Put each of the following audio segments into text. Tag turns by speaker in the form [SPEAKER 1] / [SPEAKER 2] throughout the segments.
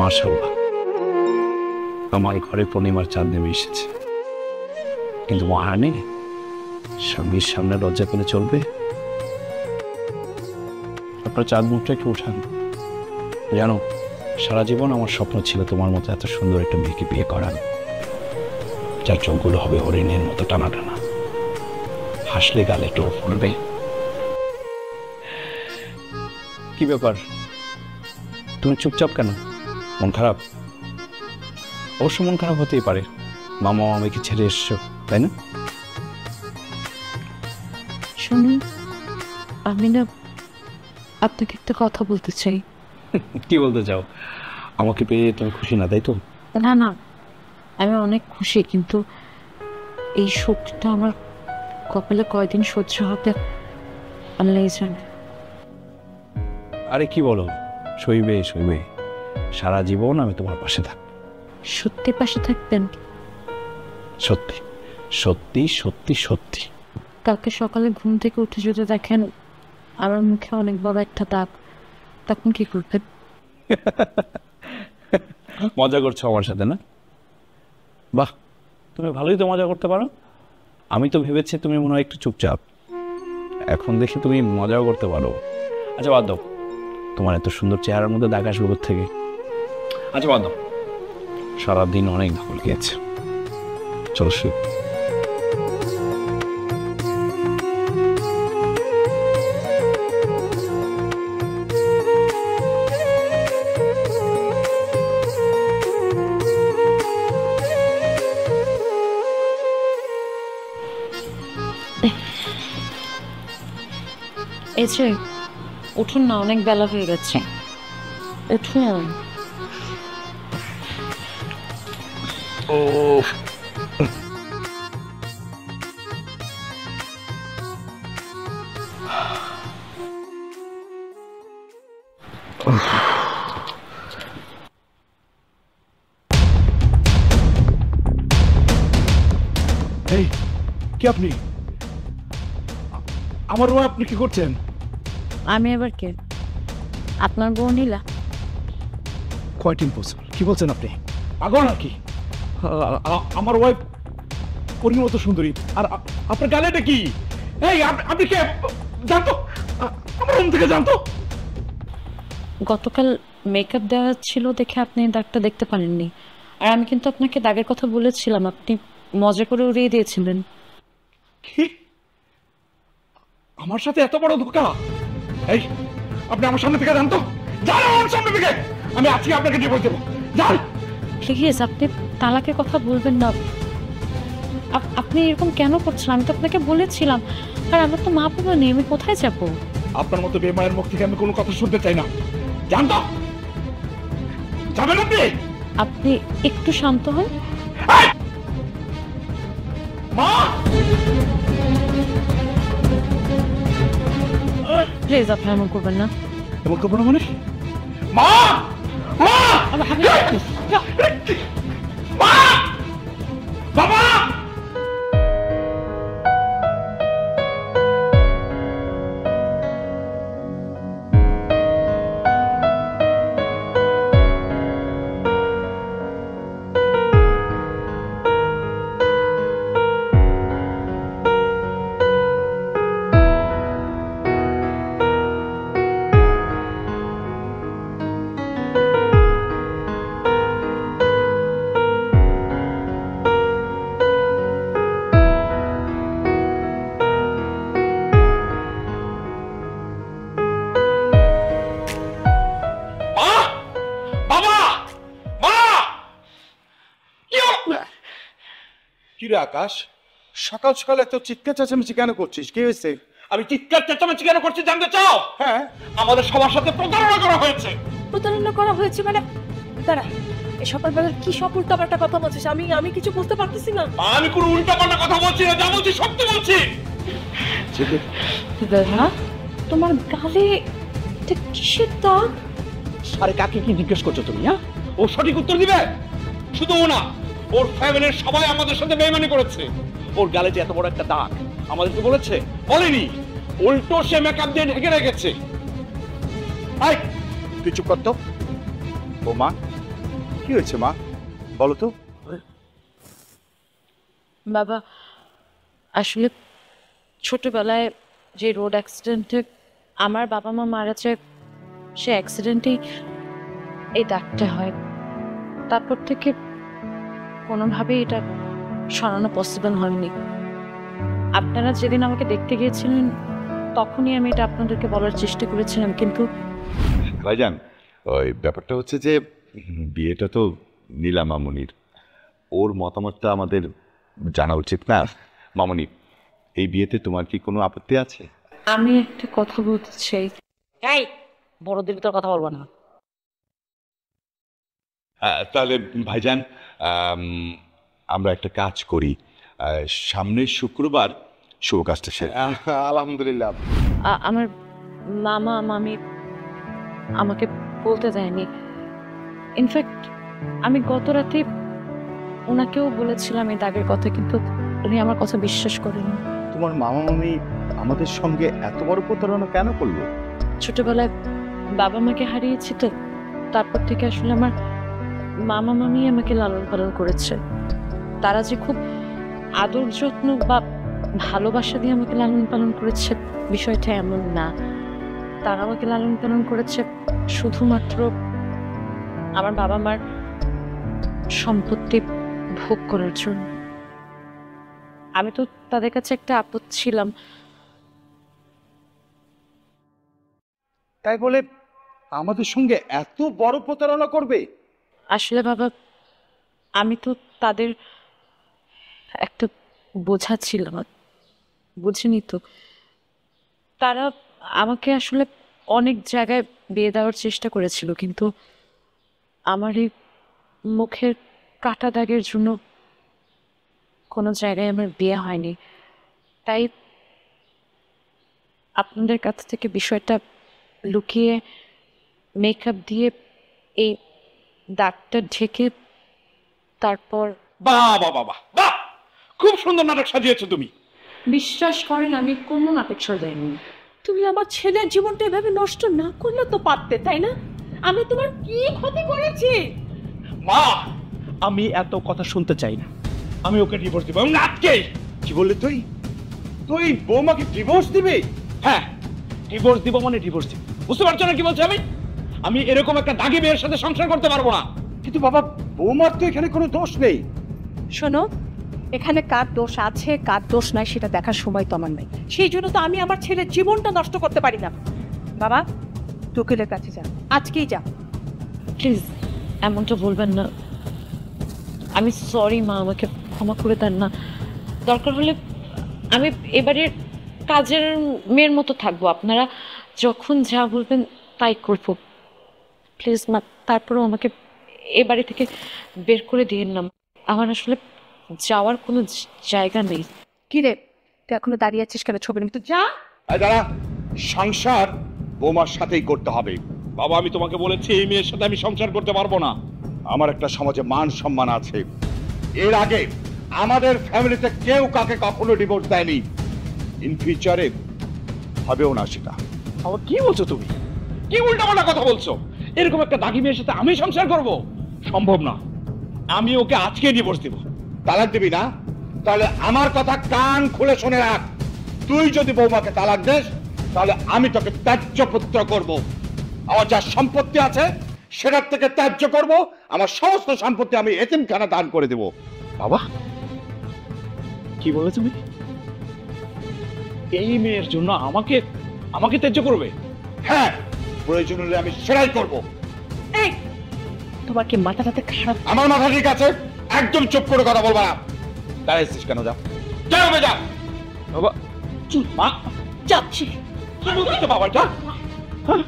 [SPEAKER 1] মাশাআল্লাহ, আমার ঘরে পূর্ণিমার চাঁদ নেমে এসেছে। কিন্তু মহারানী, স্বামীর সামনে লজ্জা পেলে চলবে? আপনার চাঁদ মুখটা একটু উঠান। জানো, সারা জীবন আমার স্বপ্ন ছিল তোমার মতো এত সুন্দর একটা মেয়েকে বিয়ে করার, যার চোখগুলো হবে হরিণের মতো টানা টানা, হাসলে গালে টোপ পড়বে। কি ব্যাপার, তুমি চুপচাপ কেন? মন খারাপ? অবশ্য মন খারাপ হতেই পারে, মামা মামিকে ছেড়ে এসছো, তাই না?
[SPEAKER 2] শুনুন, আমি না আপনাকে একটা কথা বলতে চাই।
[SPEAKER 1] কি বলতে চাও? আমাকে পেয়ে তুমি খুশি না, তাই তো?
[SPEAKER 2] না না, আমি অনেক খুশি, কিন্তু এই শোকটা আমার কপালে কয়দিন সহ্য হবে আল্লাহই জানে।
[SPEAKER 1] আরে কি বলো, সইবে সইবে, সারা জীবন আমি তোমার পাশে থাকবো।
[SPEAKER 2] সত্যি পাশে থাকবেন?
[SPEAKER 1] সত্যি সত্যি সত্যি সত্যি।
[SPEAKER 2] কালকে সকালে ঘুম থেকে উঠে যদি দেখেন আমার মুখে অনেক বড় একটা দাগ, তখন কি করবেন?
[SPEAKER 1] মজা করছো আমার সাথে না? বাহ, তুমি ভালোই তো মজা করতে পারো। আমি তো ভেবেছি তুমি মনে হয় একটু চুপচাপ, এখন দেখি তুমি মজাও করতে পারো। আচ্ছা বাদ দাও, তোমার এত সুন্দর চেহারার মধ্যে দাগ আসবে থেকে। আচ্ছা বাদ দাও, সারাদিন অনেক ধকল গিয়েছে, চলো শুই।
[SPEAKER 2] এই যে উঠুন না, অনেক বেলা হয়ে গেছে, উঠুন।
[SPEAKER 1] ও এই কি আপনি? আমার রুমে আপনি কি করছেন?
[SPEAKER 2] আমি এবার কে? আপনার বউ নীলা?
[SPEAKER 1] কোয়াইট ইম্পসিবল, কি বলছেন আপনি? পাগল নাকি? আমার ওয়াইফ পরীর মতো সুন্দরী, আর আপনার গালে এটা কি? এই আপনি কে? জানতো আমার রুম থেকে জানতো?
[SPEAKER 2] গতকাল মেকআপ দেওয়া ছিল দেখে আপনি দাগটা দেখতে পারেননি, আর আমি কিন্তু আপনাকে দাগের কথা বলেছিলাম, আপনি মজা করে উড়িয়ে দিয়েছিলেন।
[SPEAKER 1] কি? আমার সাথে এত বড় ধোঁকা? এই আপনি আমার সামনে থেকে জানতো? যান আমার সামনে থেকে, আমি আজকে আপনাকে ডিভোর্স দেবো। যান
[SPEAKER 2] প্লিজ, আপনি তালাকের কথা বলবেন না। আপনি এরকম কেন করছেন? আমি তো আপনাকে বলেছিলাম, আর আমার তো মা বাবা নেই, আমি কোথায় যাব?
[SPEAKER 1] আপনার মতো বেমায়ের মুখ থেকে আমি কোনো কথা শুনতে চাই না। জানতো যাবেন আপনি?
[SPEAKER 2] আপনি একটু শান্ত হন।
[SPEAKER 1] মা,
[SPEAKER 2] প্লিজ আপনি এমন করবেন না।
[SPEAKER 1] এমন করবো না মানে? মা, মা, মা, বাবা।
[SPEAKER 3] কিরে আকাশ, সকাল সকাল এত চিৎকার চেঁচামেচি কেন করছিস? কি হয়েছে?
[SPEAKER 1] আমি চিৎকার চেঁচামেচি কেন করছি জানতে চাও?
[SPEAKER 3] হ্যাঁ,
[SPEAKER 1] আমাদের সবার সাথে প্রতারণা করা হয়েছে।
[SPEAKER 4] প্রতারণা করা হয়েছে মানে? দাঁড়া, এই সকালবেলা কি সব উল্টাপাল্টা কথা বলছিস? আমি কিছু বুঝতে পারতেছি না।
[SPEAKER 1] আমি কোনো উল্টাপাল্টা কথা বলছি না, যা বলছি সত্যি বলছি।
[SPEAKER 2] দাদা, তোমার গালে এটা কিসের দাগ?
[SPEAKER 1] আরে কাকে কি জিজ্ঞেস করছো তুমি? হ্যাঁ, ও সঠিক উত্তর দিবে। শুধু ও না, ওর ফ্যামিলির সবাই আমাদের সাথে বেইমানি করেছে। ওর গালে যে এত বড় একটা দাগ আমাদেরকে বলেছে? বলেনি, উল্টো সে মেকআপ দিয়ে ঢেকে রেখেছে।
[SPEAKER 3] তুই চুপ করতো। বোমা, কি হয়েছে মা, বলো তো?
[SPEAKER 2] বাবা, আসলে ছোটবেলায় যে রোড অ্যাক্সিডেন্টে আমার বাবা মা মারা যায়, সে অ্যাক্সিডেন্টেই এই দাগটা হয়। তারপর থেকে কোনোভাবেই এটা সরানো পসিবল হয়নি। আপনারা যেদিন আমাকে দেখতে গিয়েছিলেন তখনই আমি এটা আপনাদেরকে বলার চেষ্টা করেছিলাম, কিন্তু
[SPEAKER 5] ভাইজান, ওই ব্যাপারটা হচ্ছে যে বিয়েটা তো নীলা মামুনির, ওর মতামতটা আমাদের জানা উচিত না? মামুনি, এই বিয়েতে তোমার কি কোনো আপত্তি আছে?
[SPEAKER 2] আমি একটা কথা বলতে চাই।
[SPEAKER 6] এই বড়দের ভিতর কথা বলবো না।
[SPEAKER 5] তাহলে ভাইজান, আমরা একটা কাজ করি, সামনের শুক্রবার শুভ কাজটা সেরে।
[SPEAKER 3] আলহামদুলিল্লাহ।
[SPEAKER 2] আমার মামা মামি আমাকে বলতে দেয়নি। ইনফ্যাক্ট আমি গত রাতে ওনাকেও বলেছিলাম এই দাগের কথা, কিন্তু উনি আমার কথা বিশ্বাস করেনি।
[SPEAKER 3] তোমার মামা মামি আমাদের সঙ্গে এত বড় প্রতারণা কেন করলো?
[SPEAKER 2] ছোটবেলায় বাবা মাকে হারিয়েছি তো, তারপর থেকে আসলে আমার মামা মামি আমাকে লালন পালন করেছে। তারা যে খুব আদর যত্ন বা ভালোবাসা দিয়ে আমাকে লালন পালন করেছে বিষয়টা এমন না। তারা আমাকে লালন পালন করেছে শুধুমাত্র আমার বাবা মার সম্পত্তি ভোগ করার জন্য। আমি তো তাদের কাছে একটা আপদ ছিলাম।
[SPEAKER 3] তাই বলে আমাদের সঙ্গে এত বড় প্রতারণা করবে?
[SPEAKER 2] আসলে বাবা, আমি তো তাদের একটা বোঝা ছিলাম, বুঝিনি তো। তারা আমাকে আসলে অনেক জায়গায় বিয়ে দেওয়ার চেষ্টা করেছিল, কিন্তু আমার এই মুখের কাটা দাগের জন্য কোনো জায়গায় আমার বিয়ে হয়নি। তাই আপনাদের কাছ থেকে বিষয়টা লুকিয়ে মেকআপ দিয়ে এই দাগটা ঢেকে তারপর।
[SPEAKER 3] বাহ বাহ বাহ বাহ, খুব সুন্দর নাটক সাজিয়েছো তুমি।
[SPEAKER 2] বিশ্বাস করেন আমি কোনো নাটক সাজাইনি।
[SPEAKER 4] তুমি আমার ছেলের জীবনটা এভাবে নষ্ট না করলে তো পারতে, তাই না? আমি তোমার কি ক্ষতি করেছি?
[SPEAKER 3] মা, আমি এত কথা শুনতে চাই না। আমি ওকে ডিভোর্স দিব। এবং আজকে কি বললি তুই? তুই বৌমাকে ডিভোর্স দিবি? হ্যাঁ, ডিভোর্স দিব মানে ডিভোর্স দিব। বুঝতে পারছো না কি বলছি আমি? আমি এরকম একটা দাগি মেয়ের সাথে সংসার করতে পারবো না। কিন্তু বাবা, বৌমার তো এখানে কোনো দোষ নেই।
[SPEAKER 4] শোনো, এখানে কার দোষ আছে কার দোষ নাই সেটা দেখার সময় তো আমার নাই। সেই জন্য তো আমি আমার ছেলের জীবনটা নষ্ট করতে পারি না। বাবা, উকিলের কাছে যা, আজকেই যা।
[SPEAKER 2] প্লিজ এমনটা বলবেন না। আমি সরি মা, আমাকে ক্ষমা করে দেন না। দরকার হলে আমি এবারের কাজের মেয়ের মতো থাকবো, আপনারা যখন যা বলবেন তাই করবো। প্লিজ মা, তারপরেও আমাকে এ বাড়ি থেকে বের করে দিন না। আমার আসলে যাওয়ার কোনো জায়গা নেই।
[SPEAKER 4] কি রে, তুই এখনো দাঁড়িয়ে আছিস কেন? ছবির মতো যা।
[SPEAKER 3] দাঁড়া, সংসার বৌমার সাথেই করতে হবে। বাবা, আমি তোমাকে বলেছি এই মেয়ের সাথে আমি সংসার করতে পারবো না। আমার একটা সমাজে মান সম্মান আছে। এর আগে আমাদের ফ্যামিলিতে কেউ কাকে কখনো ডিভোর্স দেয়নি। ইন ফিউচারে হবেও না সেটা। আবার কি বলছো তুমি? কি উল্টাপাল্টা কথা বলছো? এরকম একটা দাগি মেয়ের সাথে আমি সংসার করব? সম্ভব না। আমি ওকে আজকে ডিভোর্স দিব। তালাক দিবি না? তাহলে আমার কথা কান খুলে শুনে রাখ। তুই যদি বৌমাকে তালাক দিস তাহলে আমি তোকে ত্যায্য পুত্র করব। আমার যা সম্পত্তি আছে সেটার থেকে ত্যায্য করব। আমার সমস্ত সম্পত্তি আমি এতিমখানা দান করে দেব। বাবা, কি বলে তুমি? এই মেয়ের জন্য আমাকে আমাকে ত্যায্য করবে? হ্যাঁ, প্রয়োজন হলে আমি সেটাই করব।
[SPEAKER 4] এই, তোমার কি মাথাটাতে খারাপ?
[SPEAKER 3] আমার মাথা ঠিক আছে, একদম চুপ করে কথা বলবা না। দাঁড়াইছিস কেন? যা, যা হবে, যা। বাবা, চুপ মা।
[SPEAKER 4] যাচ্ছি।
[SPEAKER 3] কি বলছো বাবা? যা। হ্যাঁ।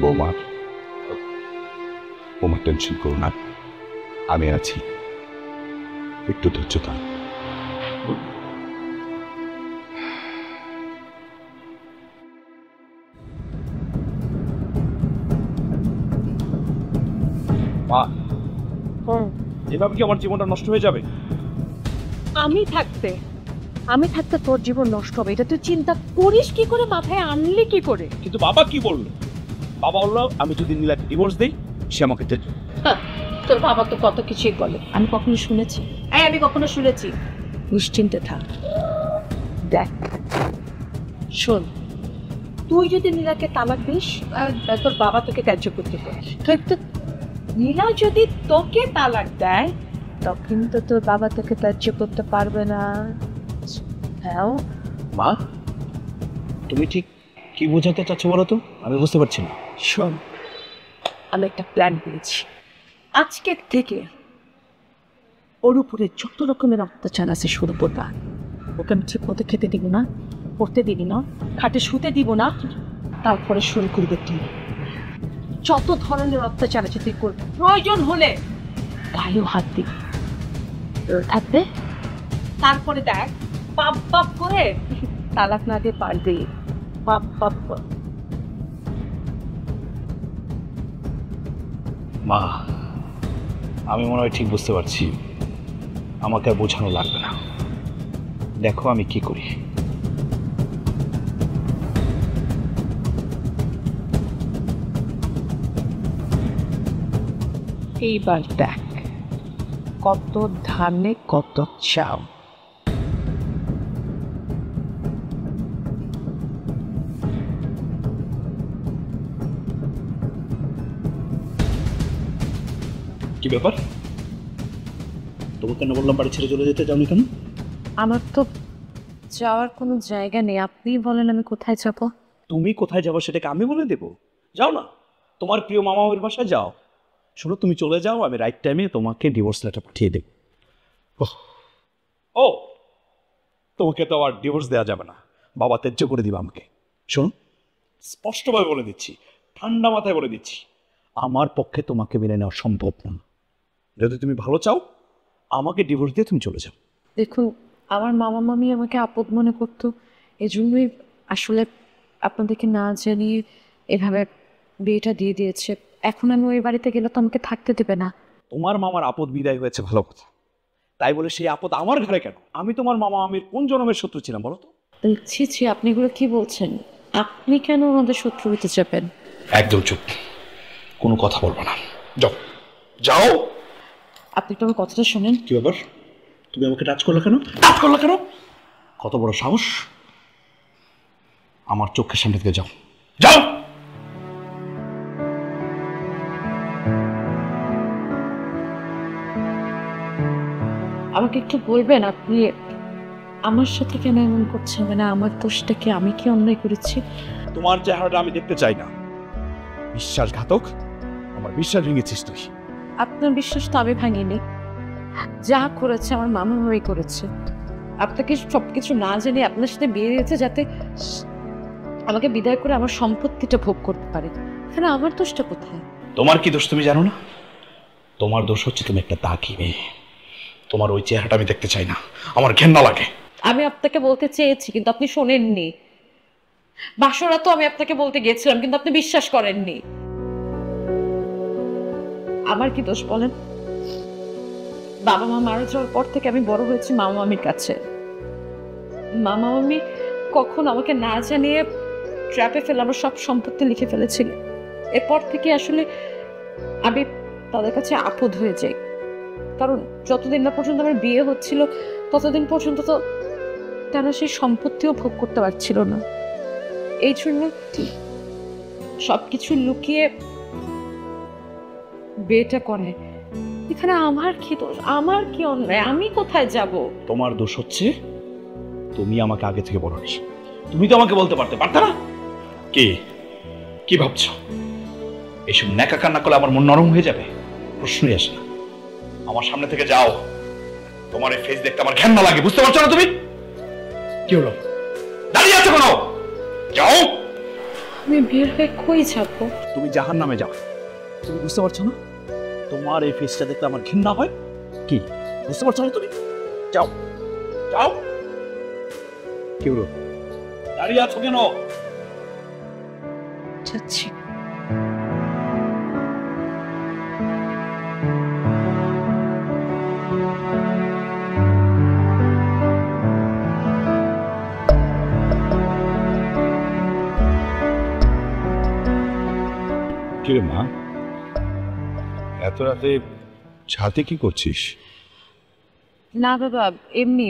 [SPEAKER 5] বৌমা, বৌমা টেনশন করো না, আমি আছি, একটু ধৈর্য ধর।
[SPEAKER 3] মা, এভাবে কি আমার জীবনটা নষ্ট হয়ে যাবে?
[SPEAKER 4] আমি থাকতে আমি থাকতে তোর জীবন নষ্ট হবে, এটা তুই চিন্তা করিস কি করে, মাথায় আনলি কি করে?
[SPEAKER 1] কিন্তু বাবা কি বললো? বাবা বললো আমি যদি নীলাকে ডিভোর্স দিই সে আমাকে
[SPEAKER 4] হ্যাঁ, তোর বাবা তো কত কিছুই বলে, আমি কখনো শুনেছি? আমি কখনো শুনেছি? নিশ্চিন্তে থাক। দেখ শোন, তুই যদি নীলাকে তালাক দিস তোর বাবা তোকে ত্যায্য করতে পারে, কিন্তু নীলা যদি তোকে তালাক দেয় তখন তো তোর বাবা তোকে ত্যায্য করতে পারবে না। হ্যাঁ
[SPEAKER 1] মা তুমি ঠিক কি বোঝাতে চাচ্ছ বলো তো, আমি বুঝতে পারছি না।
[SPEAKER 4] শোন, আমি একটা প্ল্যান করেছি। আজকের থেকে ওর উপরে যত রকমের অত্যাচার আছে শুরু করবা। ওকে আমি ঠিক মতো খেতে দিব না, পড়তে দিব না, খাটে শুতে দিব না, তারপরে শুরু করবে তুই যত ধরনের অত্যাচার আছে তুই করবি, প্রয়োজন হলে গায়েও হাত দিবি থাকবে। তারপরে দেখ পাপ পাপ করে তালাক না দিয়ে পারবি, পাপ পাপ করে।
[SPEAKER 1] মা আমি মনে হয় ঠিক বুঝতে পারছি, আমাকে আর বোঝানো লাগবে না, দেখো আমি কি করি।
[SPEAKER 4] এইবার দেখ কত ধানে কত চাও।
[SPEAKER 1] কি ব্যাপার? তোমাকে কেন বললাম বাড়ি ছেড়ে চলে যেতে, যাওনি কেন?
[SPEAKER 2] আমার তো যাওয়ার কোনো জায়গা নেই, আপনিই বলেন আমি কোথায় যাব।
[SPEAKER 1] তুমি কোথায় যাবো সেটাকে আমি বলে দেবো? যাও না, তোমার প্রিয় মামা বাড়ির বাসায় যাও। শোনো তুমি চলে যাও, আমি রাইট টাইমে তোমাকে ডিভোর্স লেটার পাঠিয়ে দেব। ও তোমাকে তো আর ডিভোর্স দেওয়া যাবে না, বাবা ত্যায্য করে দিবা আমাকে। শোনো স্পষ্টভাবে বলে দিচ্ছি, ঠান্ডা মাথায় বলে দিচ্ছি, আমার পক্ষে তোমাকে মেনে নেওয়া সম্ভব না। যদি তুমি ভালো চাও আমাকে ডিভোর্স দিয়ে তুমি চলে যাও।
[SPEAKER 2] দেখুন আমার মামা মামি আমাকে আপদ মনে করতো, এজন্যই আসলে আপনাদেরকে না জানিয়ে এভাবে বিয়েটা দিয়ে দিয়েছে। এখন আমি ওই বাড়িতে গেলে তো আমাকে থাকতে দেবে না।
[SPEAKER 1] তোমার মামার আপদ বিদায় হয়েছে ভালো কথা, তাই বলে সেই আপদ আমার ঘরে কেন? আমি তোমার মামা মামির কোন জন্মের শত্রু ছিলাম বলো তো?
[SPEAKER 2] ছি ছি, আপনি এগুলো কি বলছেন? আপনি কেন আমাদের শত্রু হতে যাবেন?
[SPEAKER 1] একদম চুপ, কোনো কথা বলবো না, যাও যাও।
[SPEAKER 2] আপনি একটু আমার কথাটা শোনেন।
[SPEAKER 1] কি ব্যাপার, তুমি আমাকে টাচ করলে কেন? টাচ করলে কেন? কত বড় সাহস! আমার চোখের সামনে থেকে যাও, যাও।
[SPEAKER 2] আমাকে একটু বলবেন আপনি আমার সাথে কেন এমন করছেন? মানে আমার দোষটা কি, আমি কি অন্যায় করেছি?
[SPEAKER 1] তোমার চেহারাটা আমি দেখতে চাই না, বিশ্বাসঘাতক, আমার বিশ্বাস ভেঙেছিস তুই।
[SPEAKER 2] আপনার বিশ্বাস তো আমি ভাঙিনি, যা করেছে আমার মামা মামি করেছে। আপনাকে সবকিছু না জানিয়ে আপনার সাথে বিয়ে দিয়েছে যাতে আমাকে বিদায় করে আমার সম্পত্তিটা ভোগ করতে পারে। এখানে আমার দোষটা কোথায়?
[SPEAKER 1] তোমার কি দোষ তুমি জানো না? তোমার দোষ হচ্ছে তুমি একটা দাগি মেয়ে, তোমার ওই চেহারাটা আমি দেখতে চাই না, আমার ঘেন্না লাগে।
[SPEAKER 2] আমি আপনাকে বলতে চেয়েছি কিন্তু আপনি শোনেননি। বাসরা তো আমি আপনাকে বলতে গেছিলাম কিন্তু আপনি বিশ্বাস করেননি। আমার কি দোষ বলেন? বাবা মা মারা যাওয়ার পর থেকে আমি বড় হয়েছি মামা মামির কাছে। মামা মামি কখন আমাকে না জানিয়ে ট্র্যাপে ফেলে আমার সব সম্পত্তি লিখে ফেলেছিল। এরপর থেকে আসলে আমি তাদের কাছে আপদ হয়ে যাই, কারণ যতদিন না পর্যন্ত আমার বিয়ে হচ্ছিল ততদিন পর্যন্ত তো তারা সেই সম্পত্তিও ভোগ করতে পারছিল না। এই জন্য সবকিছু লুকিয়ে বিয়েটা করে। এখানে আমার কি দোষ, আমার কি অন্যায়, আমি কোথায় যাব?
[SPEAKER 1] তোমার দোষ হচ্ছে তুমি আমাকে আগে থেকে বলোনি। তুমি তো আমাকে বলতে পারতে না? কি কি ভাবছো? এইসব ন্যাকা কান্না করলে আমার মন নরম হয়ে যাবে? প্রশ্নই আসে না। আমার সামনে থেকে যাও, তোমার এই ফেস দেখতে আমার ঘেন্না লাগে, বুঝতে পারছো না তুমি? কি হলো, দাঁড়িয়ে আছো কেন? যাও।
[SPEAKER 2] আমি বের হয়ে কই যাবো?
[SPEAKER 1] তুমি জাহান্নামে যাও। তুমি বুঝতে পারছো না তোমার এই ফেসটা দেখতে আমার ঘৃণা হয়? কি বুঝতে পারছো না তুমি? যাও যাও। কি হলো, দাঁড়িয়ে আছো কেন?
[SPEAKER 2] যাচ্ছি।
[SPEAKER 5] কিরে মা, এত রাতে ছাদে কি করছিস?
[SPEAKER 2] না বাবা, এমনি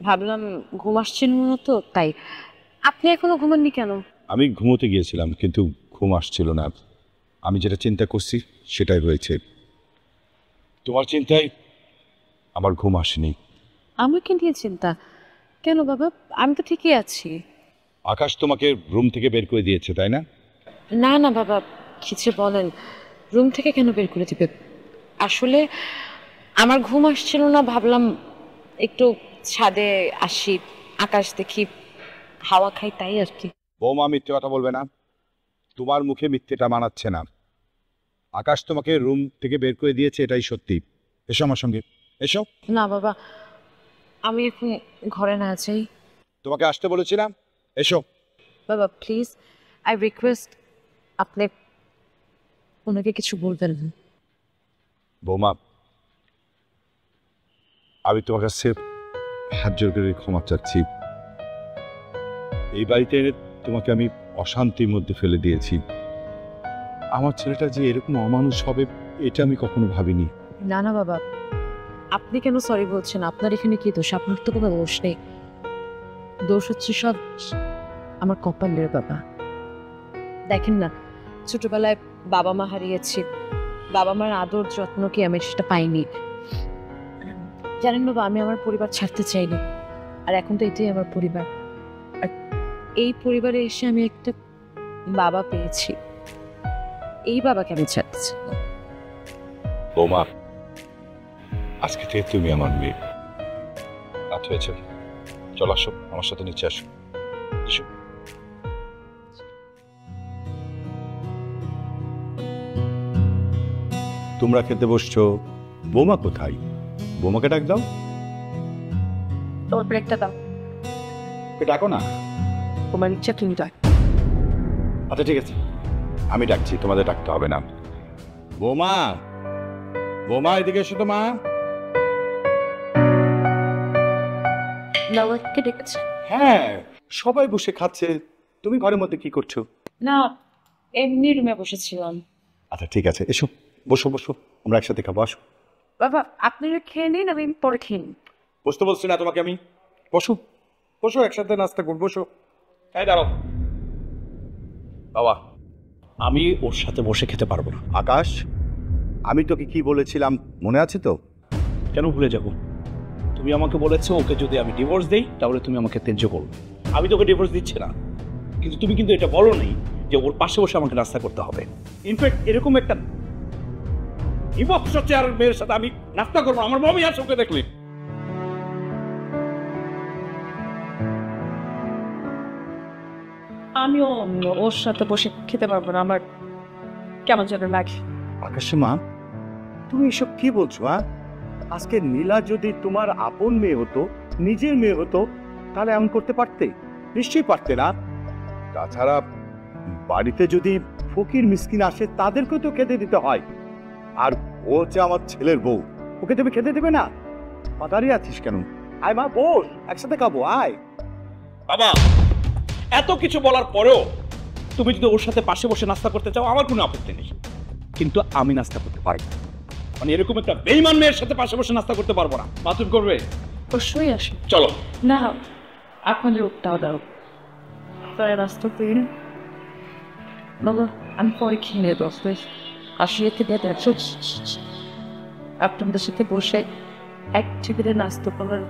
[SPEAKER 2] ভাবলাম ঘুম আসছিল না তো তাই। আপনি এখনো ঘুমাননি কেন?
[SPEAKER 5] আমি ঘুমোতে গিয়েছিলাম কিন্তু ঘুম আসছিল না। আমি যেটা চিন্তা করছি সেটাই হয়েছে। তোমার চিন্তায় আমার ঘুম আসেনি।
[SPEAKER 2] আমাকে নিয়ে চিন্তা কেন বাবা? আমি তো ঠিকই আছি।
[SPEAKER 5] আকাশ তোমাকে রুম থেকে বের করে দিয়েছে, তাই না?
[SPEAKER 2] না না বাবা, কিছু বলেন। রুম থেকে কেন বের করে দিবে? আসলে আমার ঘুম আসছিল না, ভাবলাম একটু ছাদে আসি, আকাশ দেখি, হাওয়া খাই, তাই আর কি।
[SPEAKER 5] বৌমা মিথ্যে কথা বলবে না, তোমার মুখে মিথ্যেটা মানাচ্ছে না। আকাশ তোমাকে রুম থেকে বের করে দিয়েছে, এটাই সত্যি। এসো আমার সঙ্গে, এসো।
[SPEAKER 2] না বাবা, আমি এখন ঘরে না যাই।
[SPEAKER 5] তোমাকে আসতে বলেছিলাম, এসো।
[SPEAKER 2] বাবা প্লিজ, আই রিকোয়েস্ট, আপনি ওনাকে কিছু বলবেন না।
[SPEAKER 5] বৌমা, আমি তোমার কাছে হাত জোর করে ক্ষমা চাচ্ছি। এই বাড়িতে এনে তোমাকে আমি অশান্তির মধ্যে ফেলে দিয়েছি। আমার ছেলেটা যে এরকম অমানুষ হবে এটা আমি কখনো ভাবিনি।
[SPEAKER 2] না না বাবা, আপনি কেন সরি বলছেন? আপনার এখানে কি দোষ? আপনার তো কোনো দোষ নেই। দোষ হচ্ছে সব আমার কপালের বাবা। দেখেন না, ছোটবেলায় বাবা মা হারিয়েছি, বাবা মার আদর যত্ন কি আমি সেটা পাইনি। জানেন বাবা, আমি আমার পরিবার ছাড়তে চাইনি, আর এখন তো এটাই আমার পরিবার। আর এই পরিবারে এসে আমি একটা বাবা পেয়েছি, এই বাবাকে আমি ছাড়তে চাই না।
[SPEAKER 5] বৌমা, আজকে থেকে তুমি আমার মেয়ে। রাত হয়েছে, চল আসো আমার সাথে নিচে আসো। এসো। তোমরা খেতে বসছো, বৌমা কোথায়? বৌমাকে ডাক দাও।
[SPEAKER 2] তোর ব্রেকটা দাও।
[SPEAKER 5] ডাকো না।
[SPEAKER 2] তোমার ইচ্ছা তুমি ডাক।
[SPEAKER 5] আচ্ছা ঠিক আছে, আমি ডাকছি, তোমাদের ডাকতে হবে না। বৌমা, বৌমা এদিকে এসো তো মা।
[SPEAKER 2] নবাবকে ডেকেছে?
[SPEAKER 5] হ্যাঁ, সবাই বসে খাচ্ছে, তুমি ঘরের মধ্যে কি করছো?
[SPEAKER 2] না, এমনি রুমে বসেছিলাম।
[SPEAKER 5] আচ্ছা ঠিক আছে, এসো, বসো বসো, আমরা একসাথে খাবো, আসো।
[SPEAKER 2] বাবা আপনারা খেয়ে নিন, আমি পরে খেয়ে নিন।
[SPEAKER 5] বসতে বলছি না তোমাকে আমি, বসো বসো, একসাথে নাস্তা করবো, বসো।
[SPEAKER 1] এই দাঁড়াও বাবা, আমি ওর সাথে বসে খেতে পারবো না।
[SPEAKER 5] আকাশ, আমি তোকে কি বলেছিলাম মনে আছে তো?
[SPEAKER 1] কেন ভুলে যাব? তুমি আমাকে বলেছো ওকে যদি আমি ডিভোর্স দেই তাহলে তুমি আমাকে ত্যায্য করবে। আমি তোকে ডিভোর্স দিচ্ছি না, কিন্তু তুমি কিন্তু এটা বলো নাই যে ওর পাশে বসে আমাকে নাস্তা করতে হবে। ইনফ্যাক্ট এরকম একটা বিভৎস চেহারার মেয়ের সাথে আমি নাস্তা করবো, আমার মমি আছে ওকে দেখলে।
[SPEAKER 4] আমিও ওর সাথে বসে খেতে পারবো না, আমার কেমন যেন লাগে।
[SPEAKER 3] আকাশ মা, তুমি এসব কি বলছো? আজকে নীলা যদি তোমার আপন মেয়ে হতো, নিজের মেয়ে হতো, তাহলে এমন করতে পারতে? নিশ্চয়ই পারতে না। তাছাড়া বাড়িতে যদি ফকির মিসকিন আসে তাদেরকেও তো খেতে দিতে হয়। আর ও হচ্ছে আমার ছেলের বউ, ওকে তুমি খেতে দেবে না? দাঁড়িয়ে আছিস কেন? আয় মা, বস, একসাথে খাবো, আয়।
[SPEAKER 1] বাবা, এত কিছু বলার পরেও তুমি যদি ওর সাথে পাশে বসে নাস্তা করতে চাও আমার কোনো আপত্তি নেই, কিন্তু আমি নাস্তা করতে পারবো না। মানে এরকম একটা বেঈমান মেয়ের সাথে পাশে বসে নাস্তা করতে পারবো না। বাথরুম করবে?
[SPEAKER 2] অবশ্যই আসে।
[SPEAKER 1] চলো।
[SPEAKER 4] না, আপনাদের উঠটাও দাও, তাই রাস্তা পেয়ে বাবা আমি পরে খেয়ে নেবো। আসলে খেতে দেখো আপনাদের সাথে বসে এক টেবিলে নাস্তা করার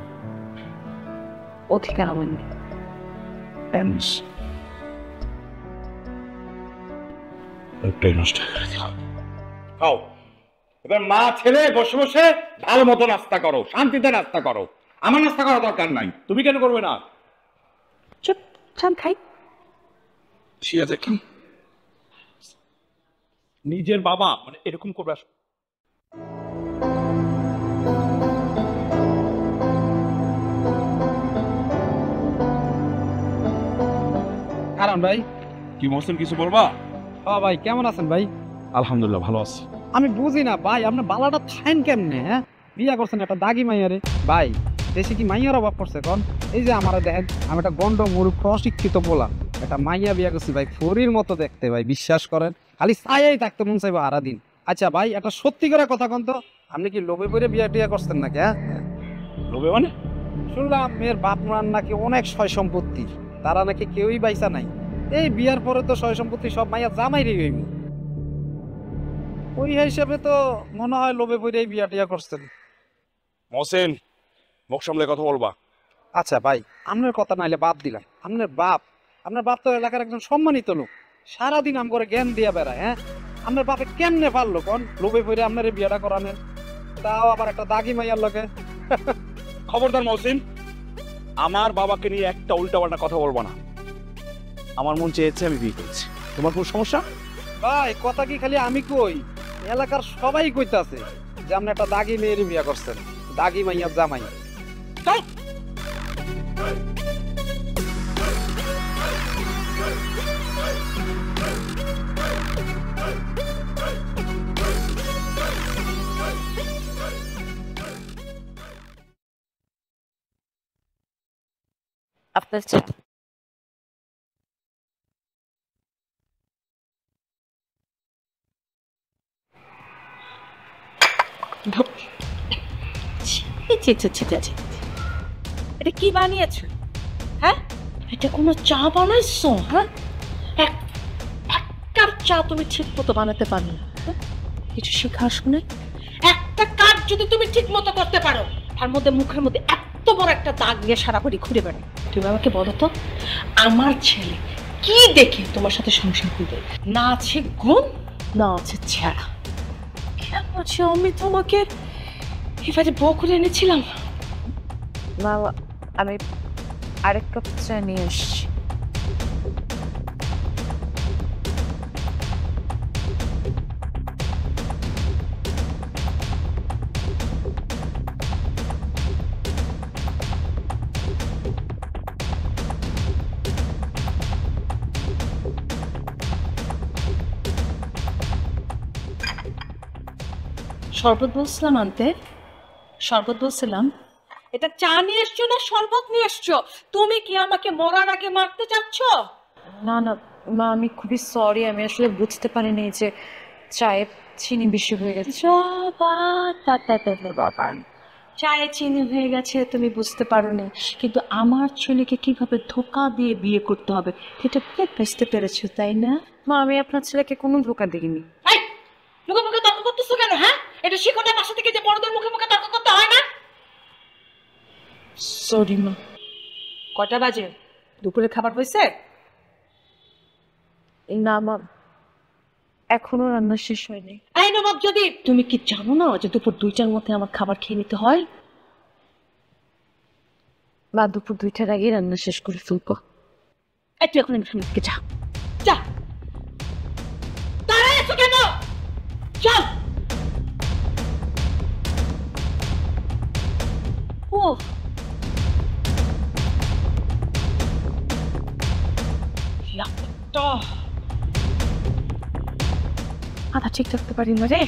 [SPEAKER 4] অধিকার আমার নেই।
[SPEAKER 1] একটাই নষ্ট করে দিলাম।
[SPEAKER 3] খাও এবার, মা ছেলে বসে বসে ভালো মতো নাস্তা করো, শান্তিতে নাস্তা করো। আমার নাস্তা করার দরকার নাই।
[SPEAKER 1] তুমি কেন করবে না?
[SPEAKER 4] চুপ, চান খাই।
[SPEAKER 1] ঠিক আছে, কি নিজের বাবা মানে এরকম করবে?
[SPEAKER 7] কারণ ভাই,
[SPEAKER 1] কি মহসিন, কিছু বলবা?
[SPEAKER 7] হ্যাঁ ভাই, কেমন আছেন ভাই?
[SPEAKER 1] আলহামদুলিল্লাহ ভালো আছি।
[SPEAKER 7] আমি বুঝি না ভাই, আপনার বালাটা থাইন কেমনে? হ্যাঁ, বিয়া করছেন একটা দাগি মাইয়ারে। ভাই দেশে কি মাইয়ার অভাব পড়ছে? কন এই যে আমার দেখেন, আমি একটা গন্ড মূর্খ অশিক্ষিত বলা, একটা মাইয়া বিয়া করছি ভাই, ফরির মতো দেখতে ভাই, বিশ্বাস করেন খালি ছায়াই থাকতে মন চাইবো সারা দিন। আচ্ছা ভাই, একটা সত্যি করে কথা কন তো, আপনি কি লোভে পড়ে বিয়া টিয়া করছেন নাকি? হ্যাঁ,
[SPEAKER 1] লোভে মানে?
[SPEAKER 7] শুনলাম মেয়ের বাপ মার নাকি অনেক সয় সম্পত্তি, তারা নাকি কেউই বাইসা নাই। এই বিয়ার পরে তো সয় সম্পত্তি সব মাইয়া জামাইরই হইব। ওই হিসাবে তো মনে হয় লোভে পড়ে বিয়া টিয়া করছেন।
[SPEAKER 3] মহসিন, মুখ সামলে কথা বলবা।
[SPEAKER 7] আচ্ছা ভাই, আপনার কথা নাইলে বাদ দিলাম, আপনার বাপ তো এলাকার একজন সম্মানিত লোক, সারাদিন আম করে জ্ঞান দিয়া বেড়ায়। হ্যাঁ, আপনার বাপে কেমনে পারলো কোন লোভে পড়ে আপনার এই বিয়াটা করানের, তাও আবার একটা দাগি মাইয়ার লোকে।
[SPEAKER 3] খবরদার মহসিন, আমার বাবাকে নিয়ে একটা উল্টাপাল্টা কথা বলবো না। আমার মন চেয়েছে, আমি বিয়ে করেছি। তোমার কোনো সমস্যা?
[SPEAKER 7] ভাই কথা কি খালি আমি কই, এলাকার সবাই কইতাছে যে আপনি একটা দাগি মেয়ের বিয়া করছেন, দাগি মাইয়ার জামাই।
[SPEAKER 3] তাই
[SPEAKER 2] আপনার চেয়ে
[SPEAKER 4] এটা কি বানিয়েছো? হ্যাঁ, এটা কোনো চা বানাইছো? হ্যাঁ, এক কাপ চা তুমি ঠিক মতো বানাতে পারো না? কিছু শেখা শুনে একটা কাজ যদি তুমি ঠিক মতো করতে পারো, তার মধ্যে মুখের মধ্যে এত বড় একটা দাগ নিয়ে সারা বাড়ি ঘুরে বেড়ায়। তুমি আমাকে বলো তো, আমার ছেলে কি দেখে তোমার সাথে সংসার করবে? না আছে গুণ, না আছে ছেঁড়া। কেন বলছি আমি তোমাকে এবারে বউ করে এনেছিলাম?
[SPEAKER 2] মা, আমি আরেক কাপ চা নিয়ে এসছি।
[SPEAKER 4] শরবত বলছিলাম আনতে, শরবত বলছিলাম। এটা চা নিয়ে এসছো না শরবত নিয়ে এসছো? তুমি কি আমাকে মরার আগে মারতে চাচ্ছ?
[SPEAKER 2] না না মা, আমি খুবই সরি, আমি আসলে বুঝতে পারিনি যে চায়ে চিনি বেশি হয়ে গেছে।
[SPEAKER 4] বাবা, চায়ে চিনি হয়ে গেছে তুমি বুঝতে পারোনি, কিন্তু আমার ছেলেকে কিভাবে ধোকা দিয়ে বিয়ে করতে হবে সেটা বুঝতে পেরেছো, তাই না?
[SPEAKER 2] মা, আমি আপনার ছেলেকে কোনো ধোকা দিইনি।
[SPEAKER 4] এই, মুখে মুখে তর্ক করতেছো কেন? হ্যাঁ, এটা শিখো না বাসা থেকে যে বড়দের মুখে মুখে তর্ক করতে হয় না।
[SPEAKER 2] সরি মা।
[SPEAKER 4] কটা বাজে? দুপুরে খাবার হয়েছে?
[SPEAKER 2] না মা, এখনো রান্না শেষ হয়নি।
[SPEAKER 4] এই নবাব, যদি তুমি কি জানো না যে দুপুর 2টার মধ্যে আমার খাবার খেয়ে নিতে হয়?
[SPEAKER 2] মা, দুপুর 2টার আগেই রান্না শেষ করে ফেলবো।
[SPEAKER 4] এই তুই এখন এখান থেকে যা, যা। দাঁড়ায় আছো কেন? চল। ও
[SPEAKER 2] মাথা ঠিক রাখতে পারি না রে।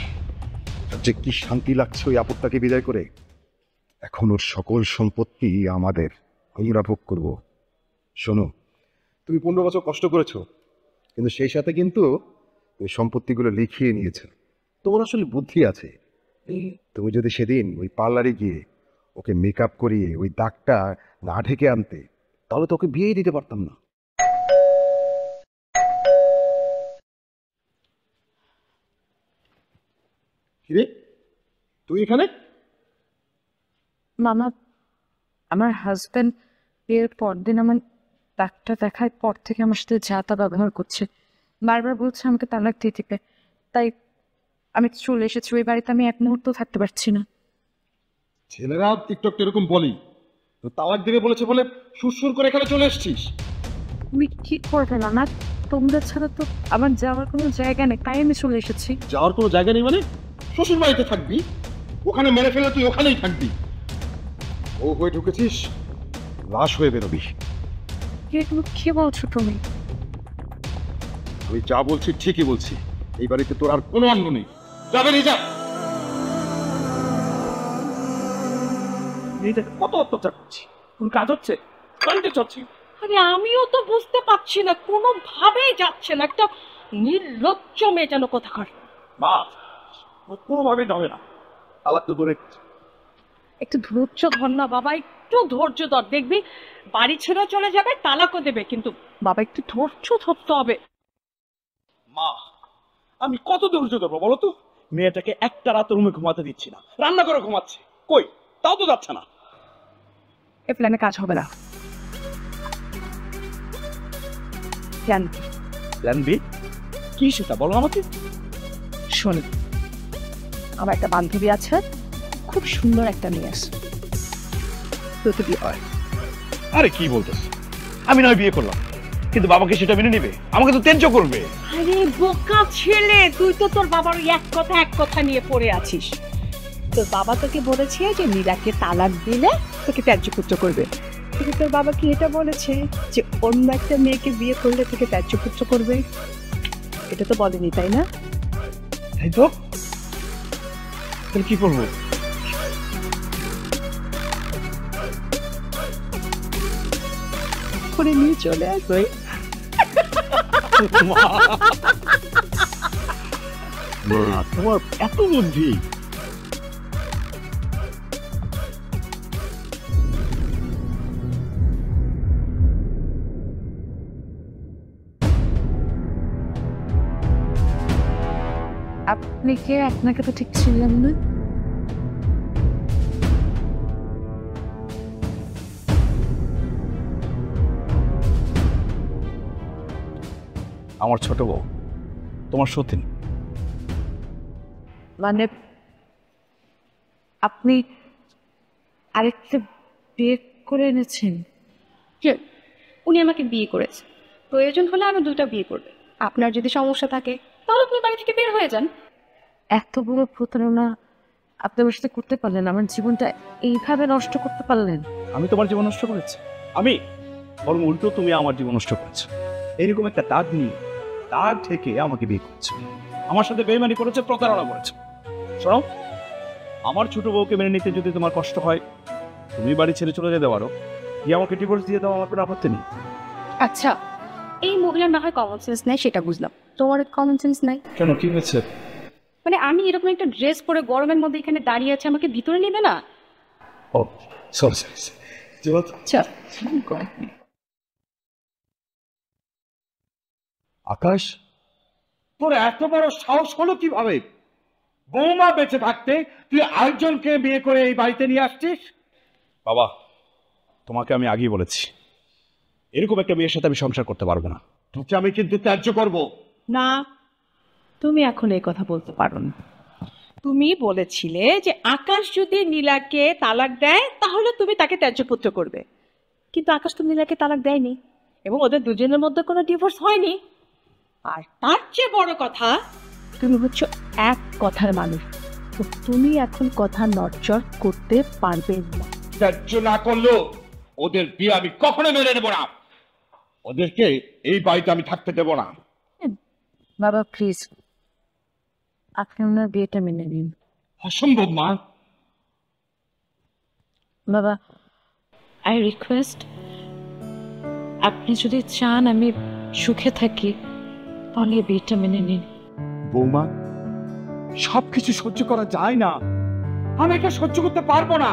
[SPEAKER 3] যে কি শান্তি লাগছে ওই আপদটাকে বিদায় করে। এখন ওর সকল সম্পত্তি আমাদের, আমরা ভোগ করব। শোনো, তুমি 15 বছর কষ্ট করেছো, কিন্তু সেই সাথে কিন্তু ওই সম্পত্তিগুলো লিখিয়ে নিয়েছো। তোমার আসলে বুদ্ধি আছে। তুমি যদি সেদিন ওই পার্লারে গিয়ে ওকে মেকআপ করিয়ে ওই দাগটা না ঢেকে আনতে, তাহলে তো ওকে বিয়েই দিতে পারতাম না। কিরে, তুই এখানে?
[SPEAKER 2] মামা, আমার হাজবেন্ড বিয়ের পরদিন আমার ডাক্তার দেখার পর থেকে আমার সাথে যা তা ব্যবহার করছে, বারবার বলছে আমাকে তালাক দিয়ে দিবে। তাই আমি চলে এসেছি ওই বাড়িতে, আমি এক মুহূর্ত থাকতে পারছি না।
[SPEAKER 3] ছেলেরা টিকটক এরকম বলি, তো তালাক দিবে বলেছে বলে সুরসুর করে এখানে চলে এসেছিস।
[SPEAKER 2] তুমি কি করবে না? তোমরা ছাড়া তো আমার যাওয়ার কোনো জায়গা নেই, তাই আমি চলে এসেছি।
[SPEAKER 3] যাওয়ার কোনো জায়গা নেই মানে? শ্বশুর বাড়িতে থাকবি, ওখানে মেরে ফেলে তুই ওখানেই থাকবি। ও হয়ে ঢুকেছিস, লাশ হয়ে বেরোবি।
[SPEAKER 2] এগুলো কি বলছো তুমি?
[SPEAKER 3] আমি যা বলছি ঠিকই বলছি। এই বাড়িতে তোর আর কোনো অঙ্গ নেই, যাবে নি, যা।
[SPEAKER 7] কত অত্যাচার করছি, কোন কাজ হচ্ছে? বাড়িতে চলছি,
[SPEAKER 4] আরে আমিও তো বুঝতে পারছি না, কোনোভাবেই যাচ্ছে না। একটা নির্লজ্জ মেয়ে যেন কোথাকার।
[SPEAKER 1] মা কোনোভাবে যাবে না, আবার তো করে
[SPEAKER 4] একটু ধৈর্য ধর না বাবা, একটু ধৈর্য ধর, দেখবি বাড়ি ছেড়ে চলে যাবে, তালাকও দেবে, কিন্তু বাবা একটু ধৈর্য ধরতে হবে।
[SPEAKER 1] মা আমি কত ধৈর্য ধরবো বলো তো? মেয়েটাকে একটা রাত রুমে ঘুমাতে দিচ্ছি না, রান্না করে ঘুমাচ্ছে, কই তাও তো যাচ্ছে না।
[SPEAKER 4] এ প্ল্যানে কাজ হবে না। প্ল্যান
[SPEAKER 1] প্ল্যান বি কি সেটা বলো আমাকে।
[SPEAKER 4] শোন, আমার একটা বান্ধবী আছে, খুব সুন্দর একটা মেয়ে আছে, তোকে বিয়ে হয়।
[SPEAKER 1] আরে কি বলতেছ? আমি নয় বিয়ে করলাম, কিন্তু বাবাকে সেটা মেনে নেবে? আমাকে তো ত্যায্য করবে।
[SPEAKER 4] আরে বোকা ছেলে, তুই তো তোর বাবার ওই এক কথা নিয়ে পড়ে আছিস। তোর বাবা তোকে বলেছে যে নীলাকে তালাক দিলে তোকে ত্যায্যপুত্র করবে, কিন্তু তোর বাবা কি এটা বলেছে যে অন্য একটা মেয়েকে বিয়ে করলে তোকে ত্যায্যপুত্র করবে? এটা তো বলেনি, তাই না?
[SPEAKER 1] তাই তো, তাহলে কি করবো?
[SPEAKER 4] করে নিয়ে চলে আসবে।
[SPEAKER 1] তোমার এত বুদ্ধি।
[SPEAKER 2] আপনি কে? আপনাকে তো ঠিক ছিলাম না।
[SPEAKER 1] আমার ছোট বউ, তোমার সতীন।
[SPEAKER 2] মানে আপনি আরেকটা বিয়ে করে এনেছেন?
[SPEAKER 8] কে? উনি আমাকে বিয়ে করেছে, প্রয়োজন হলে আরো 2টা বিয়ে করবে। আপনার যদি সমস্যা থাকে তাহলে আপনি বাড়ি থেকে বের হয়ে যান।
[SPEAKER 2] এত বড় প্রতারণা আপনি আমার সাথে করতে পারলেন? আমার জীবনটা এইভাবে নষ্ট করতে পারলেন?
[SPEAKER 1] আমি তোমার জীবন নষ্ট করেছি? আমি বরং উল্টো তুমি আমার জীবন নষ্ট করেছো। এইরকম একটা দাগ নিয়ে দাগ থেকে আমাকে বিয়ে করেছে, আমার সাথে বেইমানি করেছে, প্রতারণা করেছে। শোনো, আমার ছোট বউকে মেনে নিতে যদি তোমার কষ্ট হয়, তুমি বাড়ি ছেড়ে চলে যেতে পারো, গিয়ে আমাকে ডিভোর্স দিয়ে দাও, আমার কোনো আপত্তি নেই।
[SPEAKER 8] আচ্ছা, এই মহিলার না হয় কমন সেন্স নেই, সেটা বুঝলাম, তোমার কমন সেন্স নাই?
[SPEAKER 1] কেন, কি হয়েছে?
[SPEAKER 8] মানে আমি এরকম একটা ড্রেস পরে গরমের মধ্যে এখানে দাঁড়িয়ে আছে, আমাকে ভিতরে নেবে না?
[SPEAKER 1] ও সরি সরি।
[SPEAKER 8] আচ্ছা,
[SPEAKER 3] আকাশ, তোর এত বড় সাহস হলো কিভাবে? বৌমা বেঁচে থাকতে তুই আরেকজনকে বিয়ে করে এই বাড়িতে নিয়ে আসছিস?
[SPEAKER 1] বাবা, তোমাকে আমি আগেই বলেছি, এরকম একটা মেয়ের সাথে আমি সংসার করতে পারবো না।
[SPEAKER 3] তোকে আমি কিন্তু ত্যায্য করব
[SPEAKER 4] না, তুমি এখন এই কথা বলতে পারো না। তুমি বলেছিলে যে আকাশ যদি নীলাকে তালাক দেয় তাহলে তুমি তাকে ত্যায্যপুত্র করবে, কিন্তু আকাশ তো নীলাকে তালাক দেয়নি এবং ওদের দুজনের মধ্যে কোনো ডিভোর্স হয়নি। আর তার চেয়ে বড় কথা, তুমি হচ্ছে এক কথার মানুষ, তো তুমি এখন কথা নড়চড় করতে পারবে না।
[SPEAKER 3] ত্যায্য না করলেও ওদের বিয়ে আমি কখনো মেনে নেব না, ওদেরকে এই বাড়িতে আমি থাকতে দেব না।
[SPEAKER 2] বাবা প্লিজ, আপনি ওনার বিয়েটা মেনে নিন।
[SPEAKER 3] অসম্ভব মা।
[SPEAKER 2] বাবা, আই রিকোয়েস্ট, আপনি যদি চান আমি সুখে থাকি তাহলে এই বিয়েটা মেনে নিন।
[SPEAKER 3] বৌমা, সবকিছু সহ্য করা যায় না, আমি এটা সহ্য করতে পারবো না।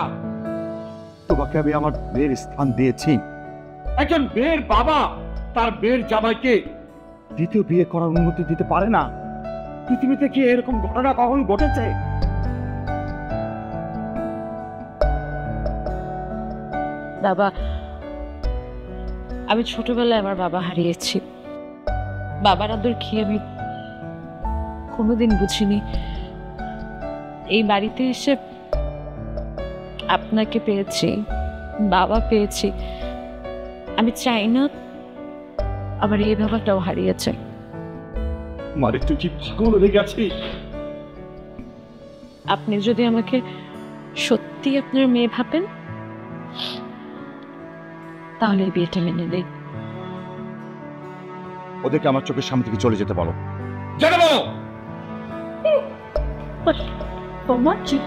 [SPEAKER 3] তোমাকে আমি আমার মেয়ের স্থান দিয়েছি, একজন মেয়ের বাবা তার মেয়ের জামাইকে দ্বিতীয় বিয়ে করার অনুমতি দিতে পারে না। পৃথিবীতে কি এরকম ঘটনা কখন ঘটেছে?
[SPEAKER 2] বাবা, আমি ছোটবেলায় আমার বাবা হারিয়েছি, বাবার আদর খেয়ে আমি কোনোদিন বুঝিনি। এই বাড়িতে এসে আপনাকে পেয়েছি, বাবা পেয়েছি, আমি চাই না আমার এই বাবাটাও হারিয়েছে।
[SPEAKER 3] মানে তুই কি পাগল হয়ে গেছিস?
[SPEAKER 2] আপনি যদি আমাকে সত্যি আপনার মেয়ে ভাবেন তাহলে এই বিয়েটা মেনে নেই।
[SPEAKER 3] ওদেরকে আমার চোখের সামনে থেকে চলে যেতে বলো। যেতে বলো।
[SPEAKER 4] তোমার কি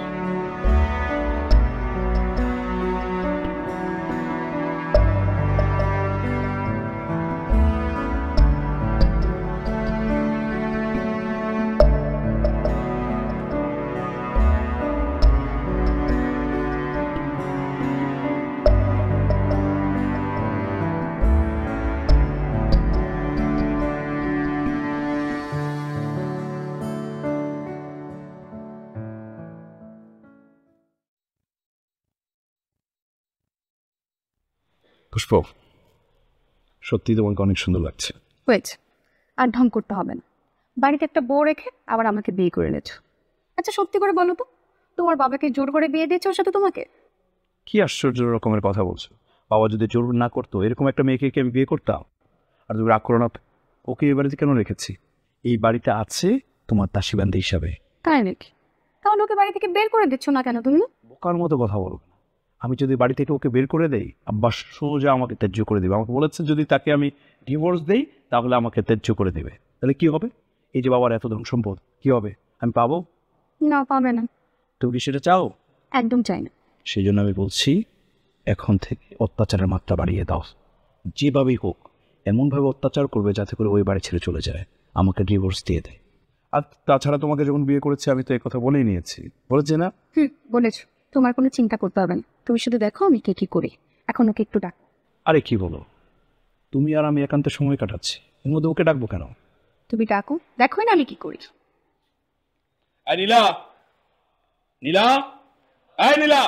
[SPEAKER 1] পুষ্প, সত্যি তোমাকে অনেক সুন্দর লাগছে।
[SPEAKER 8] হয়েছে, আর ঢং করতে হবে না। বাড়িতে একটা বউ রেখে আবার আমাকে বিয়ে করে এনেছো। আচ্ছা সত্যি করে বলো তো, তোমার বাবাকে জোর করে বিয়ে দিয়েছে ওর সাথে তোমাকে?
[SPEAKER 1] কি আশ্চর্য রকমের কথা বলছো। বাবা যদি জোর না করতো এরকম একটা মেয়েকে কি আমি বিয়ে করতাম? আর তুমি রাগ করো না, ওকে এই বাড়িতে কেন রেখেছি? এই বাড়িতে আছে তোমার দাসীবান্ধি হিসাবে।
[SPEAKER 8] তাই নাকি? তাহলে ওকে বাড়ি থেকে বের করে দিচ্ছ না কেন তুমি?
[SPEAKER 1] বোকার মতো কথা বলবে না। আমি যদি বাড়ি থেকে ওকে বের করে দেই, আব্বা সোজা আমাকে ত্যায্য করে দেবে। আমাকে বলেছে যদি তাকে আমি ডিভোর্স দেই তাহলে আমাকে ত্যায্য করে দেবে। তাহলে কি হবে? এই যে বাবার এত ধন সম্পদ কি হবে? আমি পাবো?
[SPEAKER 8] না, পাবে না।
[SPEAKER 1] তুমি কি সেটা চাও?
[SPEAKER 8] একদম চাই না।
[SPEAKER 1] সেই জন্য আমি বলছি এখন থেকে অত্যাচারের মাত্রা বাড়িয়ে দাও। যেভাবেই হোক এমনভাবে অত্যাচার করবে যাতে করে ওই বাড়ি ছেড়ে চলে যায়, আমাকে ডিভোর্স দিয়ে দেয়। আর তাছাড়া তোমাকে যখন বিয়ে করেছি আমি তো এই কথা বলেই নিয়েছি, বলেছি না?
[SPEAKER 8] বলেছো। তোমার কোনো চিন্তা করতে হবে না, তুমি শুধু দেখো আমি কি করি। এখন ওকে একটু ডাক।
[SPEAKER 1] আরে কি বলো, তুমি আর আমি একান্তে সময় কাটাচ্ছি, এর মধ্যে ওকে ডাকবো কেন?
[SPEAKER 8] তুমি ডাকো, দেখোই না আমি কি করি।
[SPEAKER 3] নীলা, নীলা, এই নীলা।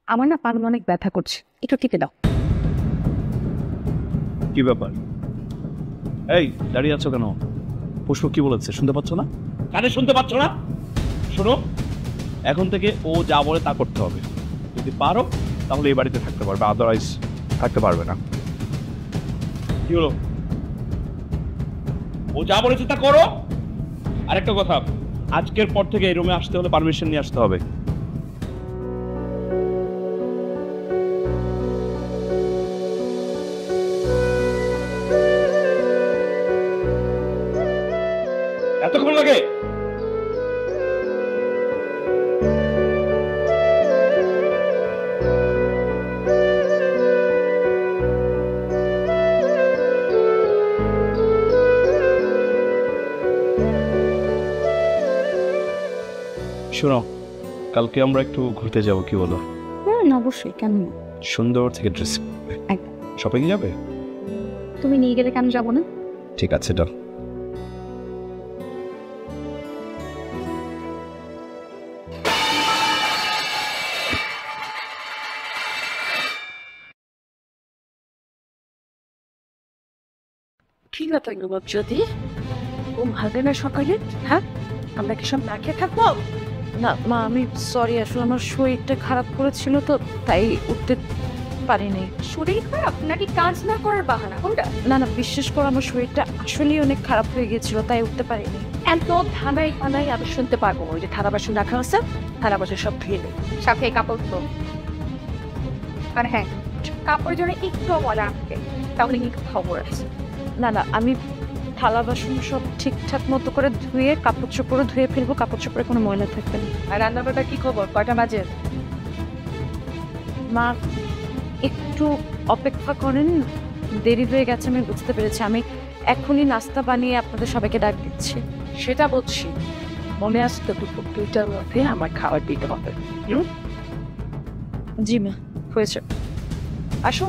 [SPEAKER 8] আমার না পাগল অনেক ব্যথা করছে, একটু টিপে দাও।
[SPEAKER 1] কি ব্যাপার? এই দাঁড়িয়ে আছো কেন? পুষ্প কি বলেছে শুনতে পাচ্ছ না?
[SPEAKER 3] কানে শুনতে পাচ্ছ না? শোনো,
[SPEAKER 1] এখন থেকে ও যা বলে তা করতে হবে। যদি পারো তাহলে এই বাড়িতে থাকতে পারবে, আদারওয়াইজ থাকতে পারবে না।
[SPEAKER 3] কি হলো? ও যা বলেছে তা করো।
[SPEAKER 1] আরেকটা কথা, আজকের পর থেকে এই রুমে আসতে হলে পারমিশন নিয়ে আসতে হবে।
[SPEAKER 3] এতক্ষণ লাগে?
[SPEAKER 1] শোনো, কালকে আমরা একটু ঘুরতে যাব, কি বলো?
[SPEAKER 8] অবশ্যই, কেন না?
[SPEAKER 1] সুন্দর থেকে ড্রেস
[SPEAKER 8] একদম।
[SPEAKER 1] শপিং যাবে?
[SPEAKER 8] তুমি নিয়ে গেলে কেন যাবো না?
[SPEAKER 1] ঠিক আছে, ডান।
[SPEAKER 4] কি ব্যাপার নবাব যদি ঘুম ভাঙে না সকালে? হ্যাঁ, আমরা কি সব না খেয়ে থাকবো?
[SPEAKER 2] না মা, আমি সরি, আসলে আমার শরীরটা খারাপ করেছিল তো তাই উঠতে পারিনি।
[SPEAKER 8] শরীর খারাপ নাকি কাজ না করার বাহানা কোনটা?
[SPEAKER 2] না না, বিশ্বাস করো আমার শরীরটা আসলেই অনেক খারাপ হয়ে গিয়েছিল তাই উঠতে পারিনি।
[SPEAKER 4] এত থানায় থানায় আমি শুনতে পারবো ওই যে থানা বাসন রাখা আছে, থানা বাসন সব ধুয়ে নেই,
[SPEAKER 8] সাথে কাপড় তো। আর হ্যাঁ, কাপড় জন্য একটু বলা আমাকে, তাহলে কি খবর আছে?
[SPEAKER 2] না না, আমি থালা বাসন সব ঠিকঠাক মতো করে ধুয়ে কাপড় চোপড়ে ধুয়ে ফেলবো, কাপড় চোপড়ে কোনো ময়লা থাকবে না।
[SPEAKER 4] আর রান্না বান্না কি খবর? কয়টা বাজে?
[SPEAKER 2] মা একটু অপেক্ষা করেন, দেরি হয়ে গেছে আমি বুঝতে পেরেছি। আমি এখনই নাস্তা বানিয়ে আপনাদের সবাইকে ডাক দিচ্ছি।
[SPEAKER 4] সেটা বলছি, মনে আসতো দুপুর 2টার মধ্যে আমার খাবার দিতে হবে।
[SPEAKER 2] জি মা, হয়েছে।
[SPEAKER 4] আসো।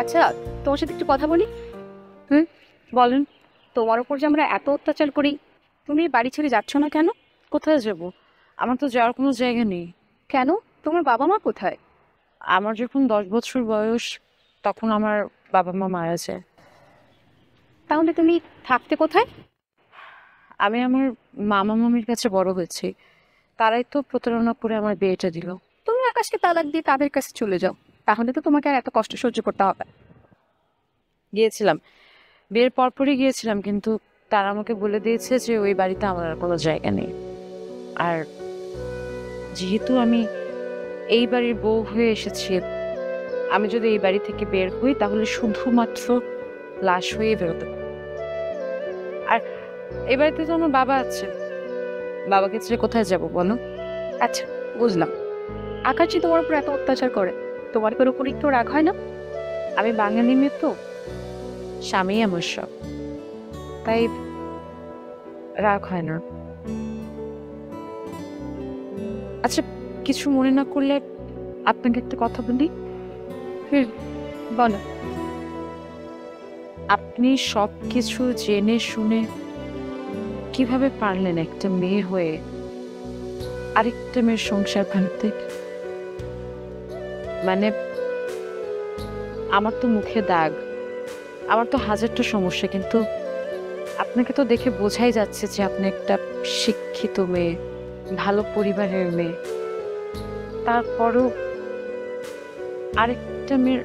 [SPEAKER 8] আচ্ছা, তোমার সাথে একটু কথা বলি।
[SPEAKER 2] বলেন।
[SPEAKER 8] তোমার উপর যে আমরা এত অত্যাচার করি, তুমি বাড়ি ছেড়ে যাচ্ছ না কেন?
[SPEAKER 2] কোথায় যাব? আমার তো যাওয়ার কোনো জায়গা নেই।
[SPEAKER 8] কেন? তোমার বাবা মা কোথায়?
[SPEAKER 2] আমার যখন 10 বছর বয়স তখন আমার বাবা মা মারা যায়।
[SPEAKER 8] তাহলে তুমি থাকতে কোথায়?
[SPEAKER 2] আমি আমার মামা মামির কাছে বড় হয়েছি, তারাই তো প্রতারণা করে আমার বিয়েটা দিল।
[SPEAKER 8] তুমি আকাশকে তালাক দিয়ে তাদের কাছে চলে যাও, তাহলে তো তোমাকে আর এত কষ্ট সহ্য করতে হবে।
[SPEAKER 2] গিয়েছিলাম, বিয়ের পরপরই গিয়েছিলাম, কিন্তু তারা আমাকে বলে দিয়েছে যে ওই বাড়িতে আমার আর কোনো জায়গা নেই। আর যেহেতু আমি এই বাড়ির বউ হয়ে এসেছি, আমি যদি এই বাড়ি থেকে বের হই তাহলে শুধুমাত্র লাশ হয়ে বেরোতে পারি। আর এই বাড়িতে তো আমার বাবা আছে, বাবাকে ছেড়ে কোথায় যাব বলো?
[SPEAKER 8] আচ্ছা, বুঝলাম। আকাশ যে তোমার উপর এত অত্যাচার করে, তোমার উপর একটু রাগ হয় না?
[SPEAKER 2] আমি বাঙালি মেয়ে তো, স্বামী আমার সব, তাই রাগ হয় না। আচ্ছা, কিছু মনে না করলে আপনাকে একটা কথা বলি।
[SPEAKER 8] বলো।
[SPEAKER 2] আপনি সব কিছু জেনে শুনে কিভাবে পারলেন একটা মেয়ে হয়ে আরেকটা মেয়ের সংসার ভাঙতে? মানে আমার তো মুখে দাগ, আমার তো হাজারটা সমস্যা, কিন্তু আপনাকে তো দেখে বোঝাই যাচ্ছে যে আপনি একটা শিক্ষিত মেয়ে, ভালো পরিবারের মেয়ে। তারপরও আরেকটা মেয়ের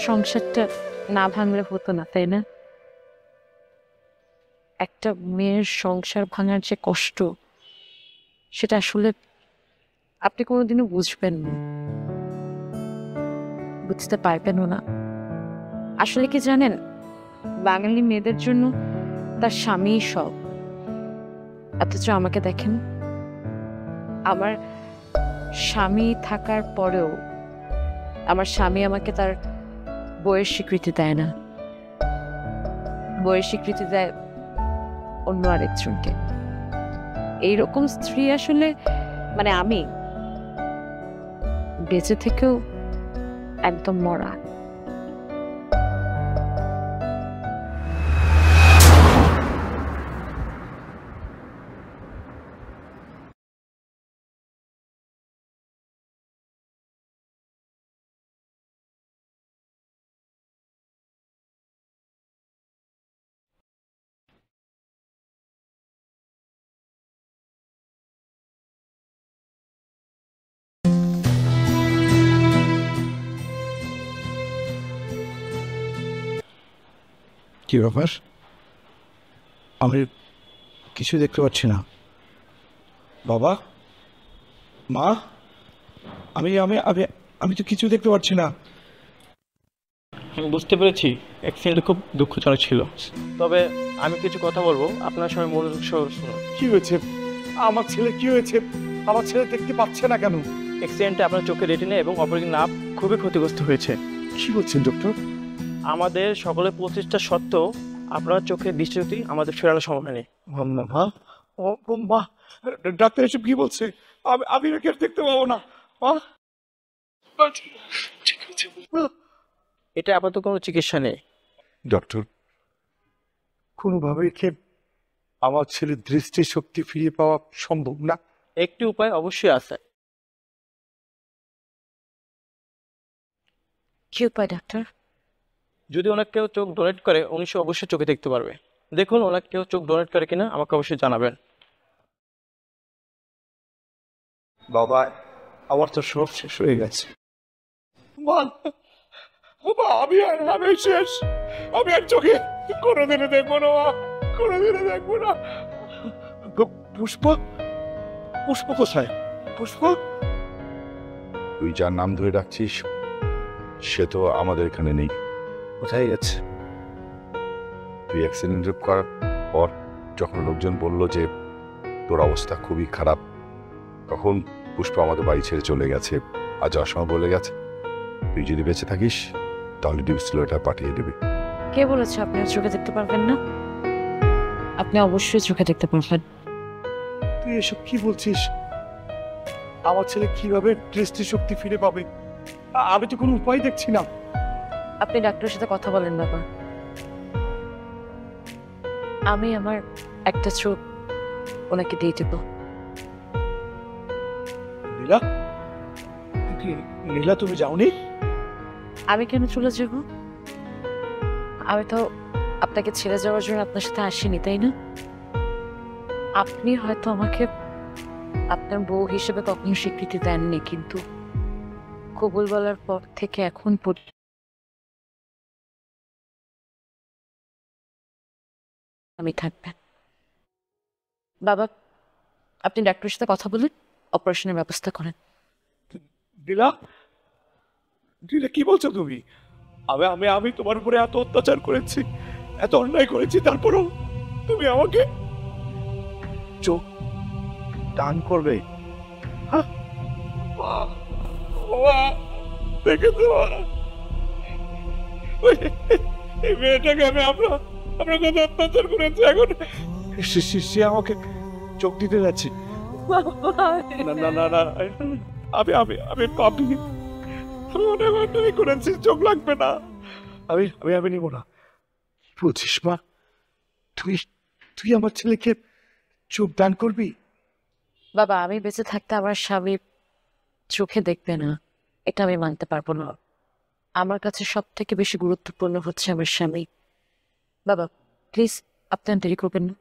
[SPEAKER 2] সংসারটা না ভাঙলে হতো না, তাই না? একটা মেয়ের সংসার ভাঙার যে কষ্ট, সেটা আসলে আপনি কোনোদিনও বুঝবেন না, বুঝতে পারবেনও না। আসলে কি জানেন, বাঙালি মেয়েদের জন্য তার স্বামী সব। অথচ আমাকে দেখেন, আমার স্বামী থাকার পরেও আমার স্বামী আমাকে তার বইয়ের স্বীকৃতি দেয় না, বইয়ের স্বীকৃতি দেয় অন্য আরেকজনকে। এইরকম স্ত্রী আসলে, মানে আমি বেঁচে থেকেও একদম মরা।
[SPEAKER 9] কি ব্যাপার? আমি কিছু দেখতে পাচ্ছি না। বাবা, মা, আমি আমি আমি আমি তো কিছু দেখতে পাচ্ছি না।
[SPEAKER 10] আমি বুঝতে পেরেছি অ্যাক্সিডেন্টটা খুব দুঃখজনক ছিল, তবে আমি কিছু কথা বলবো, আপনার সময় মনোযোগ সহ শুনুন।
[SPEAKER 9] কি হয়েছে? আমার ছেলে কি হয়েছে? আমার ছেলে দেখতে পাচ্ছে না কেন?
[SPEAKER 10] অ্যাক্সিডেন্টে আপনার চোখের রেটিনা এবং অপরিক নার্ভ খুবই ক্ষতিগ্রস্ত হয়েছে।
[SPEAKER 9] কি বলছেন ডক্টর?
[SPEAKER 10] আমাদের সকলের প্রচেষ্টা সত্ত্বেও আপনার চোখের দৃষ্টিশক্তি আমাদের ফেরানো সম্ভব হয়নি।
[SPEAKER 9] মা, ডাক্তার এসব কি বলছে? আমি নাকি আর দেখতে পাবো না? মা, ঠিক আছে।
[SPEAKER 10] এটা আপাতত কোনো চিকিৎসা নেই।
[SPEAKER 9] ডক্টর, কোনোভাবেই কি আমার ছেলের দৃষ্টিশক্তি ফিরিয়ে পাওয়া সম্ভব না?
[SPEAKER 10] একটি উপায় অবশ্যই আছে।
[SPEAKER 2] কি উপায় ডাক্তার?
[SPEAKER 10] যদি ওনাকে কেউ চোখ ডোনেট করে, উনি অবশ্যই চোখে দেখতে পারবে। দেখুন ওনাকে কেউ চোখ ডোনেট করে কিনা আমাকে অবশ্যই জানাবেন।
[SPEAKER 9] বাবা, আমার তো সব শেষ হয়ে গেছে। আমি শেষ। আমি আর চোখে কোনোদিনে দেখবো না, কোনোদিনে দেখবো না। পুষ্প, পুষ্প কোথায়? পুষ্প,
[SPEAKER 5] তুই যার নাম ধরে ডাকছিস সে তো আমাদের এখানে নেই।
[SPEAKER 9] কোথায় গেছে?
[SPEAKER 5] তুই অ্যাক্সিডেন্ট করার পর যখন লোকজন বলল যে তোর অবস্থা খুবই খারাপ, তখন পুষ্প আমাদের বাড়ি ছেড়ে চলে গেছে। আর যাওয়ার সময় বলে গেছে তুই যদি বেঁচে থাকিস তাহলে ডিপস্লোটা পাঠিয়ে দেবে।
[SPEAKER 2] কে বলেছে আপনি চোখে দেখতে পারবেন না? আপনি অবশ্যই চোখে দেখতে পারবেন।
[SPEAKER 9] তুই এসব কি বলছিস? আমার ছেলে কিভাবে দৃষ্টিশক্তি ফিরে পাবে? আমি তো কোনো উপায় দেখছি না।
[SPEAKER 2] আপনি ডাক্তারের সাথে কথা বলেন বাবা। আমি আমার একটা চোখ ওনাকে দিয়ে দেব।
[SPEAKER 9] নীলা, নীলা, তুমি যাওনি?
[SPEAKER 2] আমি কেন চলে যাব? আমি তো আপনাকে ছেড়ে যাওয়ার জন্য আপনার সাথে আসিনি, তাই না? আপনি হয়তো আমাকে আপনার বউ হিসেবে কখনো স্বীকৃতি দেননি, কিন্তু কবুল বলার পর থেকে এখন আমি থাকবেন। বাবা, আপনি ডাক্তারের সাথে কথা বলেন, অপারেশনের ব্যবস্থা করেন।
[SPEAKER 9] নীলা, নীলা, কি বলছো তুমি? আমি তোমার উপরে এত অত্যাচার করেছি, এত অন্যায় করেছি, তারপরও তুমি আমাকে চোখ দান করবে? দেখে তো এই মেয়েটাকে আমরা আমরা কত অত্যাচার করেছি, এখন সে আমাকে চোখ দিতে যাচ্ছে। না না না না, আমি আমি আমি পাপি, আমি অনেক অন্যায় করেছি, চোখ লাগবে না, আমি আমি আমি নিব না। কি বলছিস মা? তুই তুই আমার ছেলেকে চোখ দান করবি?
[SPEAKER 2] বাবা, আমি বেঁচে থাকতে আমার স্বামী চোখে দেখবে না, এটা আমি মানতে পারবো না। আমার কাছে সব থেকে বেশি গুরুত্বপূর্ণ হচ্ছে আমার স্বামী। বাবা প্লিজ, আপনি আর দেরি করবেন না,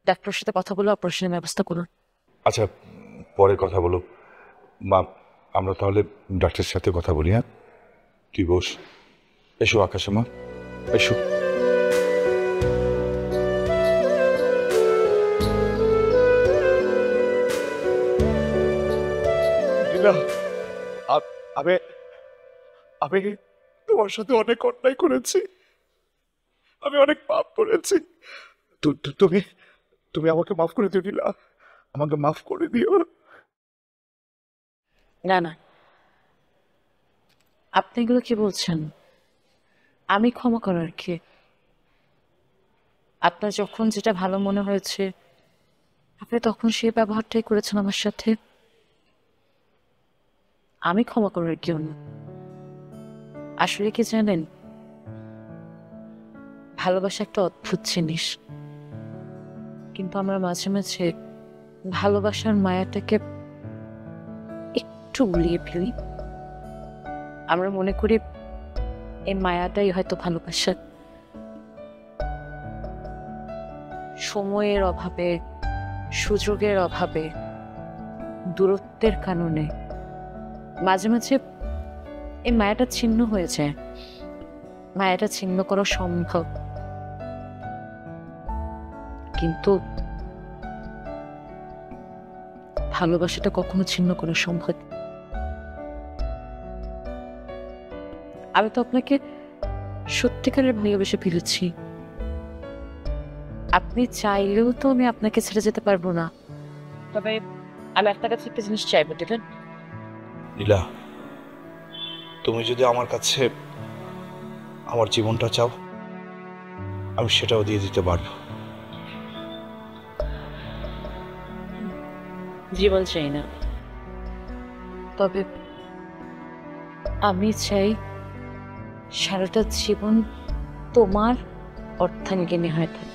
[SPEAKER 2] ডাক্তারের সাথে কথা বলে অপারেশনের ব্যবস্থা করুন।
[SPEAKER 3] আচ্ছা, পরে কথা বলো মা, আমরা তাহলে ডাক্তারের সাথে কথা বলি। হ্যাঁ, তুই বস। এসো আকাশে মা, এসো।
[SPEAKER 9] আমি আমি তোমার সাথে অনেক অন্যায় করেছি, আমি অনেক পাপ করেছি। তুমি তুমি আমাকে মাফ করে দিও নীলা, আমাকে মাফ করে দিও।
[SPEAKER 2] না না, আপনি এগুলো কি বলছেন? আমি ক্ষমা করার কি? আপনার যখন যেটা ভালো মনে হয়েছে আপনি তখন সেই ব্যবহারটাই করেছেন আমার সাথে। আমি ক্ষমা করার কেউ না। আসলে কি জানেন, ভালোবাসা একটা অদ্ভুত জিনিস, কিন্তু আমরা মাঝে মাঝে ভালোবাসার মায়াটাকে একটু উড়িয়ে ফেলি। আমরা মনে করি এই মায়াটাই হয়তো ভালোবাসা। সময়ের অভাবে, সুযোগের অভাবে, দূরত্বের কারণে মাঝে মাঝে এই মায়াটা ছিন্ন হয়ে যায়। মায়াটা ছিন্ন করা সম্ভব, কিন্তু ভালোবাসাটা কখনো ছিন্ন করা সম্ভব। আমি তো আপনাকে সত্যিকারের ভালোবেসে ফেলেছি। আপনি চাইলেও তো আমি আপনাকে ছেড়ে যেতে পারবো না। তবে আমি আপনার কাছে একটা জিনিস চাইবো, দেবেন?
[SPEAKER 9] নীলা, তুমি যদি আমার কাছে আমার জীবনটা চাও, আমি সেটাও দিয়ে দিতে পারবো।
[SPEAKER 2] জীবন চাই না, তবে আমি চাই সারাটা জীবন তোমার অর্থাঙ্গিনী হয়ে থাকে।